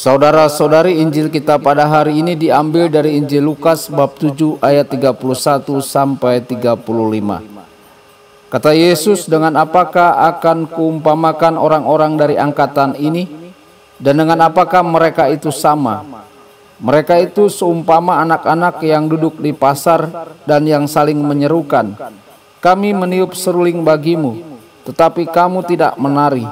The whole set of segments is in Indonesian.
Saudara-saudari, Injil kita pada hari ini diambil dari Injil Lukas bab 7 ayat 31 sampai 35. Kata Yesus, "Dengan apakah akan kuumpamakan orang-orang dari angkatan ini? Dan dengan apakah mereka itu sama? Mereka itu seumpama anak-anak yang duduk di pasar dan yang saling menyerukan, 'Kami meniup seruling bagimu, tetapi kamu tidak menari.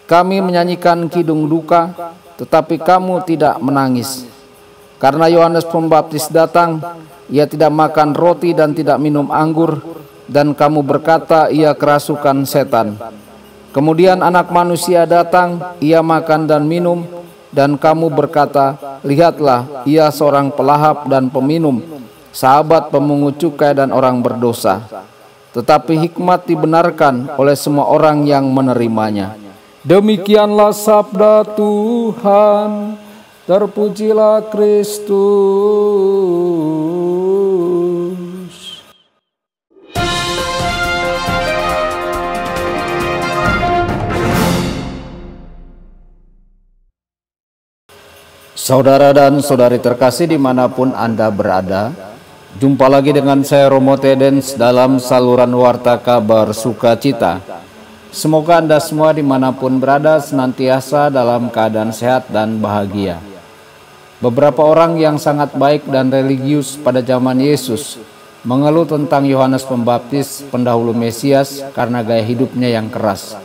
Kami menyanyikan kidung duka, tetapi kamu tidak menangis.' Karena Yohanes Pembaptis datang, ia tidak makan roti dan tidak minum anggur, dan kamu berkata ia kerasukan setan. Kemudian Anak Manusia datang, ia makan dan minum, dan kamu berkata, 'Lihatlah, ia seorang pelahap dan peminum, sahabat pemungut cukai dan orang berdosa.' Tetapi hikmat dibenarkan oleh semua orang yang menerimanya." Demikianlah sabda Tuhan. Terpujilah Kristus. Saudara dan saudari terkasih dimanapun Anda berada, jumpa lagi dengan saya Romo Tedens dalam saluran Warta Kabar Sukacita. Semoga Anda semua dimanapun berada senantiasa dalam keadaan sehat dan bahagia. Beberapa orang yang sangat baik dan religius pada zaman Yesus mengeluh tentang Yohanes Pembaptis, pendahulu Mesias, karena gaya hidupnya yang keras.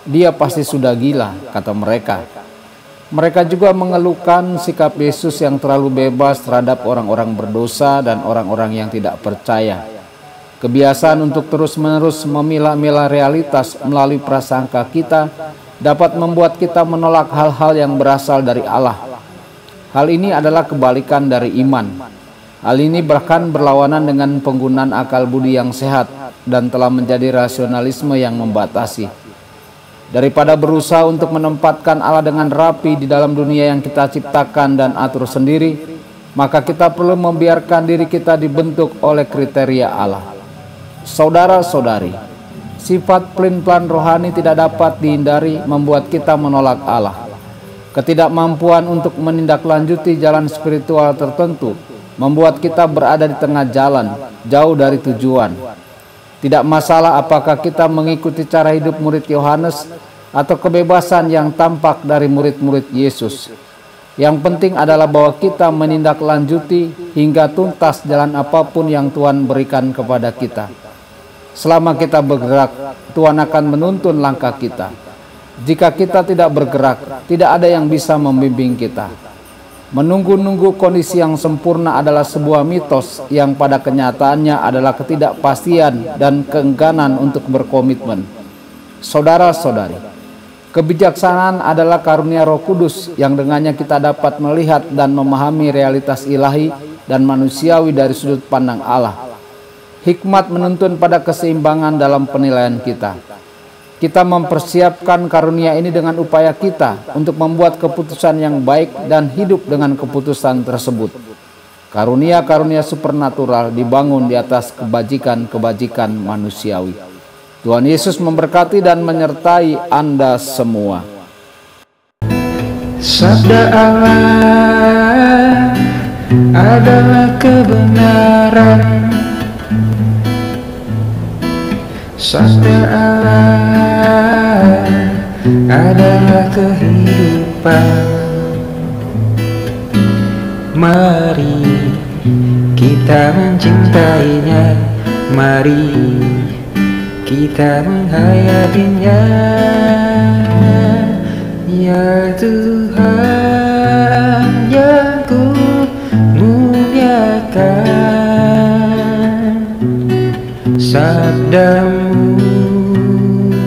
"Dia pasti sudah gila," kata mereka. Mereka juga mengeluhkan sikap Yesus yang terlalu bebas terhadap orang-orang berdosa dan orang-orang yang tidak percaya. Kebiasaan untuk terus-menerus memilah-milah realitas melalui prasangka kita dapat membuat kita menolak hal-hal yang berasal dari Allah. Hal ini adalah kebalikan dari iman. Hal ini bahkan berlawanan dengan penggunaan akal budi yang sehat dan telah menjadi rasionalisme yang membatasi. Daripada berusaha untuk menempatkan Allah dengan rapi di dalam dunia yang kita ciptakan dan atur sendiri, maka kita perlu membiarkan diri kita dibentuk oleh kriteria Allah. Saudara-saudari, sifat pelin-pelan rohani tidak dapat dihindari membuat kita menolak Allah. Ketidakmampuan untuk menindaklanjuti jalan spiritual tertentu membuat kita berada di tengah jalan, jauh dari tujuan. Tidak masalah apakah kita mengikuti cara hidup murid Yohanes atau kebebasan yang tampak dari murid-murid Yesus. Yang penting adalah bahwa kita menindaklanjuti hingga tuntas jalan apapun yang Tuhan berikan kepada kita. Selama kita bergerak, Tuhan akan menuntun langkah kita. Jika kita tidak bergerak, tidak ada yang bisa membimbing kita. Menunggu-nunggu kondisi yang sempurna adalah sebuah mitos yang pada kenyataannya adalah ketidakpastian dan keengganan untuk berkomitmen. Saudara-saudari, kebijaksanaan adalah karunia Roh Kudus yang dengannya kita dapat melihat dan memahami realitas ilahi dan manusiawi dari sudut pandang Allah. Hikmat menuntun pada keseimbangan dalam penilaian kita. Kita mempersiapkan karunia ini dengan upaya kita untuk membuat keputusan yang baik dan hidup dengan keputusan tersebut. Karunia-karunia supernatural dibangun di atas kebajikan-kebajikan manusiawi. Tuhan Yesus memberkati dan menyertai Anda semua. Sabda Allah adalah kebenaran. Sabda Allah adalah kehidupan. Mari kita mencintainya, mari kita menghayatinya. Ya Tuhan yang ku muliakan, sabdamu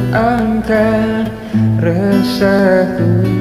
angkat resahku.